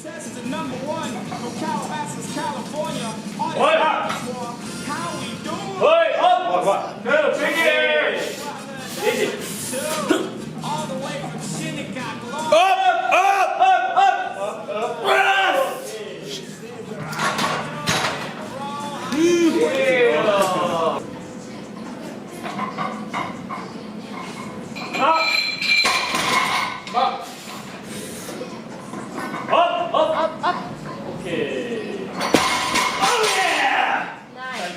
Contestant number one from Calabasas, California. How we doing? Go, figure! Easy. All the way from Shinnecock. Up. Okay. Oh yeah! Nice.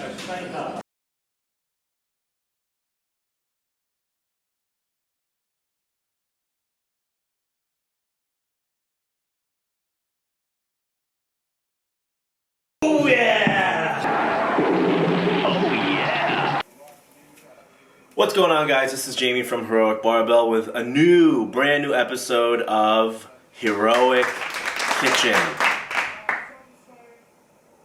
Oh yeah! Oh yeah! What's going on, guys? This is Jamie from Heroic Barbell with a brand new episode of Heroic Kitchen.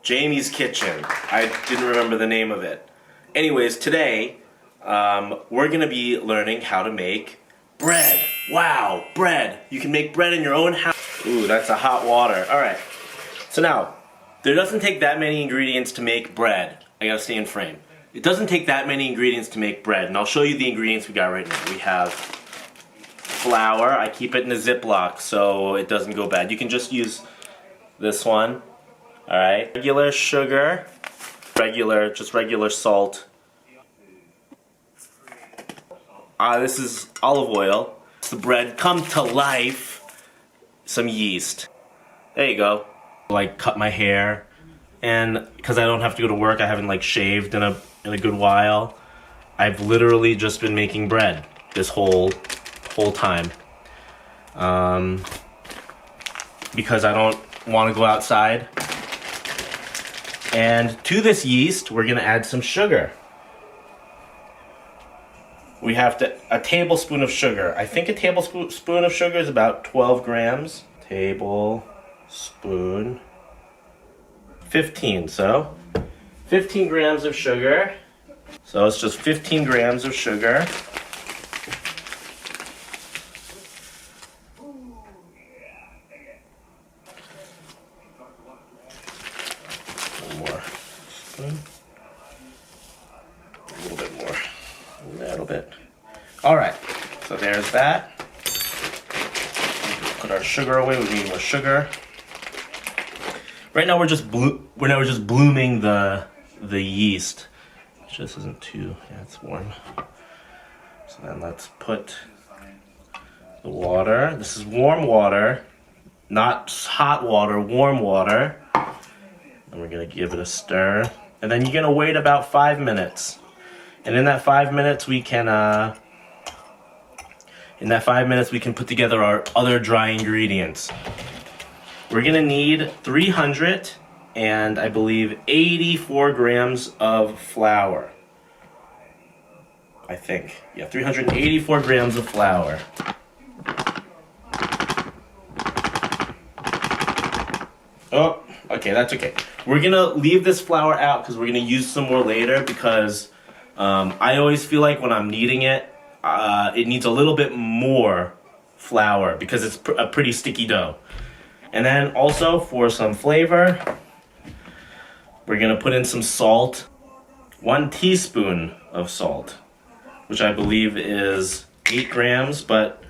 Jamie's Kitchen. I didn't remember the name of it. Anyways, today we're gonna be learning how to make bread. Wow, bread. You can make bread in your own house. Ooh, that's a hot water. Alright. So now, there doesn't take that many ingredients to make bread. I gotta stay in frame. It doesn't take that many ingredients to make bread, and I'll show you the ingredients we got right now. We have flour. I keep it in a Ziploc so it doesn't go bad. You can just use this one. Alright. Regular sugar. Just regular salt. This is olive oil. It's the bread come to life. Some yeast. There you go. Like cut my hair, and because I don't have to go to work, I haven't like shaved in a good while. I've literally just been making bread this whole time, because I don't want to go outside. And to this yeast, we're gonna add some sugar. We have a tablespoon of sugar. I think a tablespoon of sugar is about 12 grams. Tablespoon. 15, so 15 grams of sugar. So it's just 15 grams of sugar. One more spoon. A little bit more. A little bit. Alright, so there's that. Put our sugar away. We need more sugar. Right now we're just blooming the yeast. It just isn't too, yeah, it's warm. So then let's put the water. This is warm water, not hot water, warm water. And we're gonna give it a stir. And then you're gonna wait about 5 minutes. And in that 5 minutes we can put together our other dry ingredients. We're gonna need 300 and I believe 84 grams of flour. I think. Yeah, 384 grams of flour. Oh, okay, that's okay. We're gonna leave this flour out because we're gonna use some more later, because I always feel like when I'm kneading it, it needs a little bit more flour because it's a pretty sticky dough. And then also for some flavor, we're gonna put in some salt. 1 teaspoon of salt, which I believe is 8 grams, but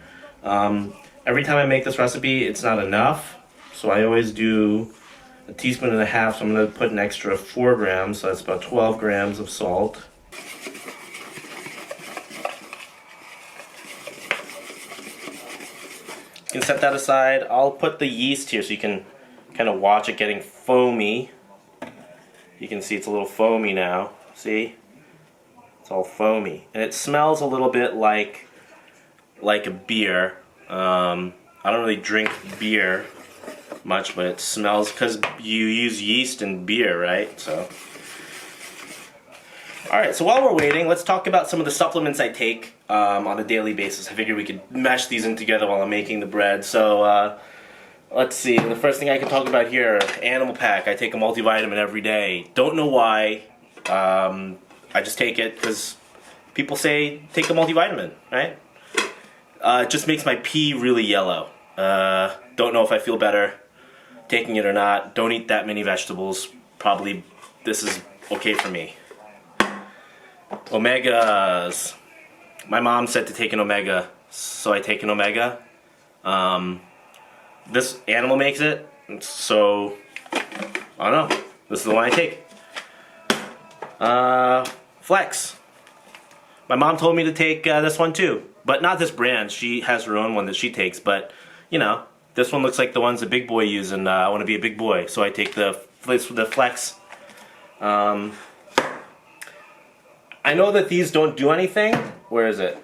every time I make this recipe, it's not enough. So I always do 1.5 teaspoons, so I'm gonna put an extra 4 grams, so that's about 12 grams of salt. You can set that aside. I'll put the yeast here so you can kind of watch it getting foamy. You can see it's a little foamy now. See? It's all foamy. And it smells a little bit like a beer. I don't really drink beer much, but it smells, because you use yeast in beer, right? So. Alright, so while we're waiting, let's talk about some of the supplements I take on a daily basis. I figured we could mesh these in together while I'm making the bread. So, let's see. The first thing I can talk about here, Animal Pack. I take a multivitamin every day. Don't know why. I just take it because people say take a multivitamin, right? It just makes my pee really yellow. Don't know if I feel better. taking it or not. Don't eat that many vegetables. Probably this is okay for me. Omegas. My mom said to take an omega, so I take an omega. This animal makes it, so I don't know. This is the one I take. Flex. My mom told me to take this one too, but not this brand. She has her own one that she takes, but you know, this one looks like the ones a big boy use, and I want to be a big boy, so I take the Flex. I know that these don't do anything. Where is it?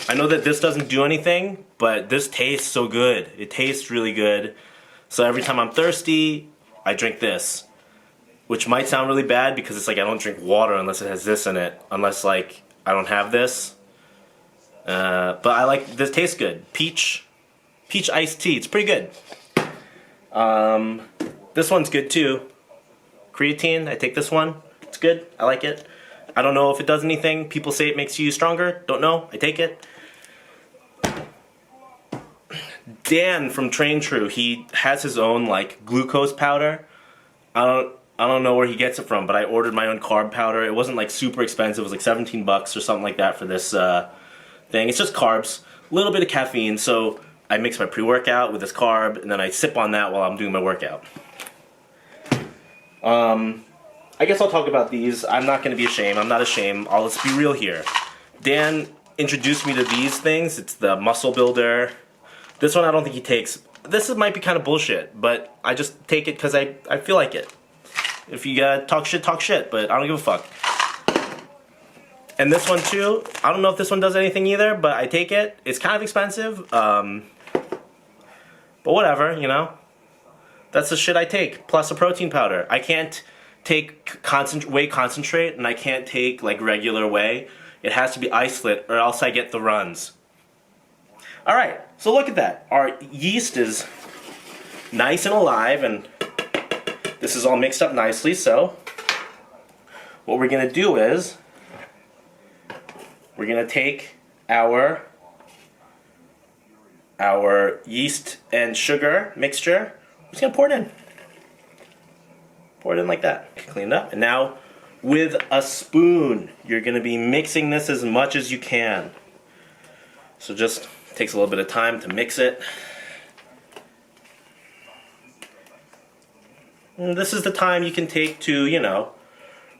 I know that this doesn't do anything, but this tastes so good. It tastes really good. So every time I'm thirsty, I drink this. Which might sound really bad because it's like I don't drink water unless it has this in it. Unless like I don't have this. But I like, this tastes good. Peach iced tea, it's pretty good. This one's good too. Creatine, I take this one. It's good, I like it. I don't know if it does anything. People say it makes you stronger. Don't know, I take it. Dan from Train True, he has his own like glucose powder. I don't know where he gets it from, but I ordered my own carb powder. It wasn't like super expensive. It was like 17 bucks or something like that for this thing. It's just carbs, a little bit of caffeine. So I mix my pre-workout with this carb, and then I sip on that while I'm doing my workout. I guess I'll talk about these. I'm not going to be ashamed. I'm not ashamed. Let's be real here. Dan introduced me to these things. It's the Muscle Builder. This one I don't think he takes. This might be kind of bullshit, but I just take it because I feel like it. If you gotta talk shit, but I don't give a fuck. And this one too, I don't know if this one does anything either, but I take it. It's kind of expensive, but whatever, you know. That's the shit I take, plus a protein powder. I can't take whey concentrate, and I can't take like regular whey. It has to be isolate, or else I get the runs. Alright, so look at that. Our yeast is nice and alive, and this is all mixed up nicely, so what we're going to do is we're going to take our yeast and sugar mixture. We're just going to pour it in. Pour it in like that. Clean it up. And now with a spoon, you're going to be mixing this as much as you can. So just takes a little bit of time to mix it. And this is the time you can take to, you know,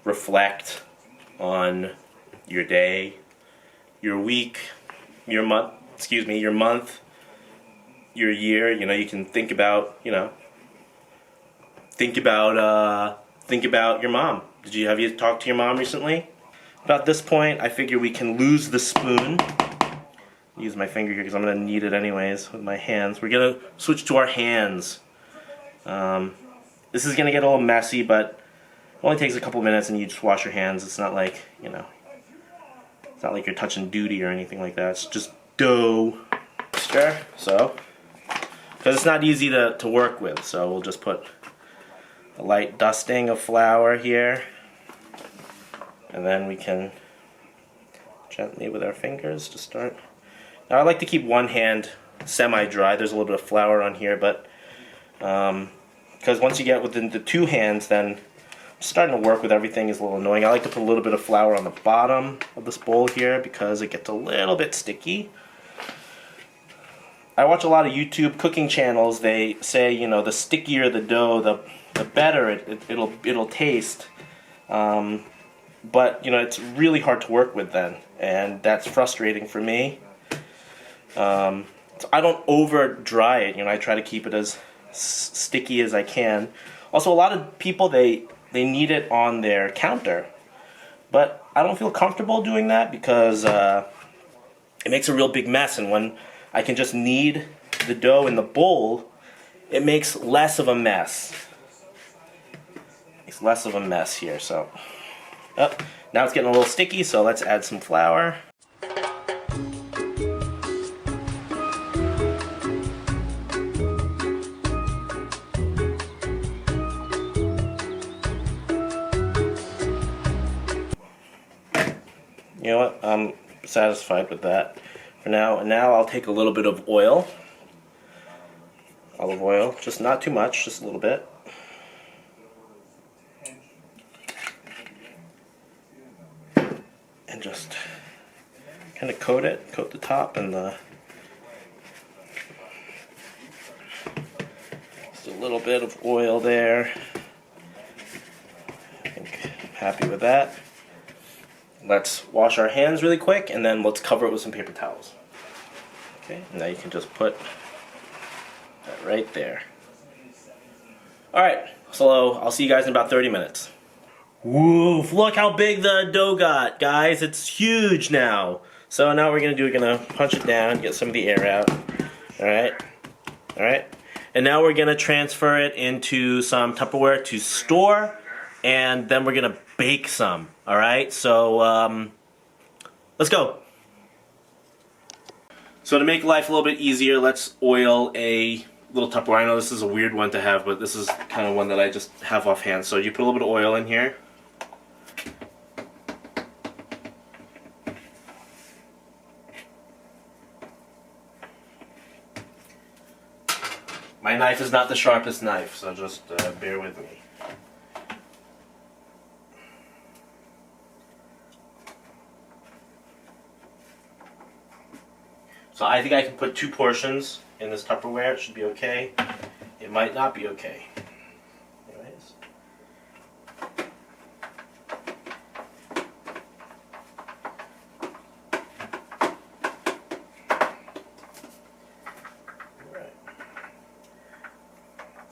reflect on your day, your week, your month, your year. You know, you can think about, you know, think about your mom. Have you talked to your mom recently? About this point, I figure we can lose the spoon. Use my finger here because I'm going to knead it anyways with my hands. We're going to switch to our hands. This is going to get a little messy, but it only takes a couple minutes and you just wash your hands. It's not like, you know, it's not like you're touching duty or anything like that. It's just dough. Stir. So, because it's not easy to work with, so we'll just put a light dusting of flour here. And then we can gently with our fingers to start. Now I like to keep one hand semi-dry. There's a little bit of flour on here, but because once you get within the two hands, then starting to work with everything is a little annoying. I like to put a little bit of flour on the bottom of this bowl here because it gets a little bit sticky. I watch a lot of YouTube cooking channels. They say, you know, the stickier the dough, the better it'll taste. But you know, it's really hard to work with then, and that's frustrating for me. So I don't over dry it. You know, I try to keep it as sticky as I can. Also, a lot of people they knead it on their counter, but I don't feel comfortable doing that because it makes a real big mess. And when I can just knead the dough in the bowl, it makes less of a mess. It's less of a mess here. So, now it's getting a little sticky. So let's add some flour. You know what? I'm satisfied with that for now. And now I'll take a little bit of oil. olive oil, just not too much, just a little bit. And just kind of coat the top and just a little bit of oil there. I think I'm happy with that. Let's wash our hands really quick and then let's cover it with some paper towels. Okay, now you can just put that right there. Alright, so I'll see you guys in about 30 minutes. Woof, look how big the dough got, guys. It's huge now. So now what we're gonna punch it down, get some of the air out. Alright. And now we're gonna transfer it into some Tupperware to store, and then we're gonna bake some. Alright, so let's go. So to make life a little bit easier, let's oil a little Tupperware. I know this is a weird one to have, but this is kind of one that I just have offhand. So you put a little bit of oil in here. My knife is not the sharpest knife, so just bear with me. So I think I can put 2 portions in this Tupperware. It should be okay. It might not be okay. Anyways.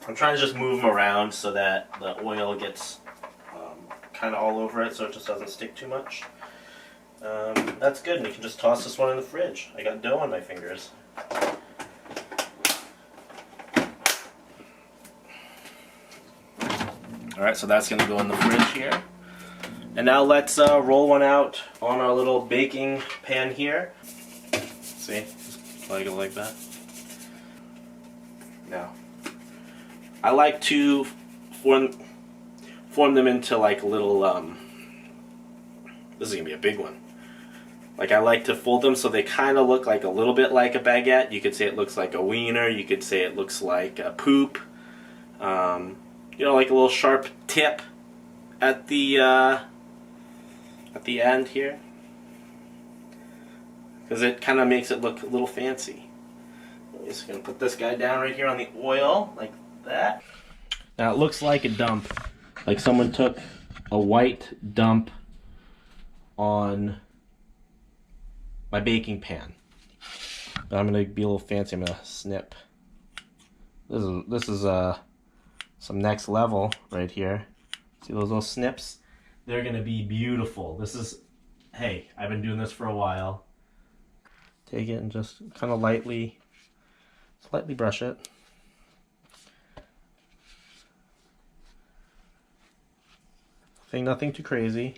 I'm trying to just move them around so that the oil gets kind of all over it so it just doesn't stick too much. That's good, and you can just toss this one in the fridge. I got dough on my fingers. Alright, so that's going to go in the fridge here. And now let's roll one out on our little baking pan here. See? Just like it like that. Now, I like to form them into like little, this is going to be a big one. Like I like to fold them so they kind of look like a little bit like a baguette. You could say it looks like a wiener. You could say it looks like a poop. You know, like a little sharp tip at the end here, because it kind of makes it look a little fancy. I'm just gonna put this guy down right here on the oil like that. Now it looks like a dump, like someone took a white dump on my baking pan. But I'm gonna be a little fancy. I'm gonna snip. This is some next level right here. See those little snips? They're gonna be beautiful. This is, hey, I've been doing this for a while. Take it and just kind of lightly brush it. Nothing too crazy.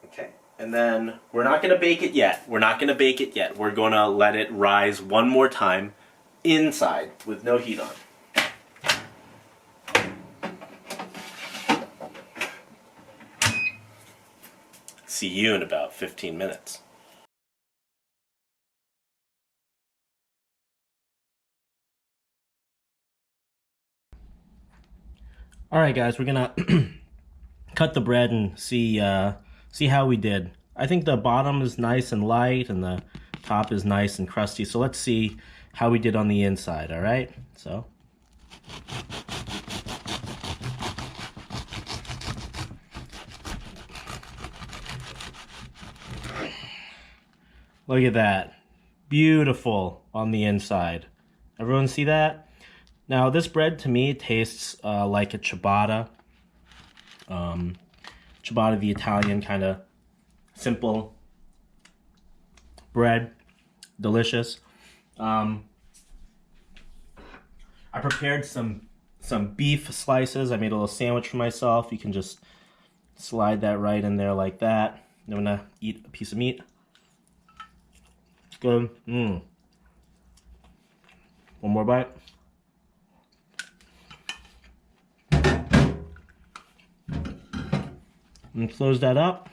Okay. And then we're not going to bake it yet. We're going to let it rise one more time inside with no heat on. See you in about 15 minutes. All right, guys, we're gonna cut the bread and see how we did. I think the bottom is nice and light, and the top is nice and crusty. So let's see how we did on the inside. All right, so. Look at that. Beautiful on the inside. Everyone see that? Now this bread to me tastes like a ciabatta. Ciabatta, the Italian kind of simple bread. Delicious. I prepared some beef slices. I made a little sandwich for myself. You can just slide that right in there like that. I'm gonna eat a piece of meat. Good. One more bite. And close that up.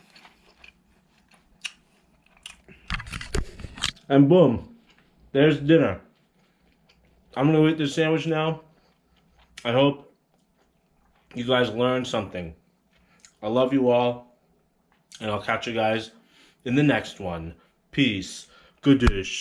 And boom, there's dinner. I'm gonna eat this sandwich now. I hope you guys learned something. I love you all, and I'll catch you guys in the next one. Peace. Good dish.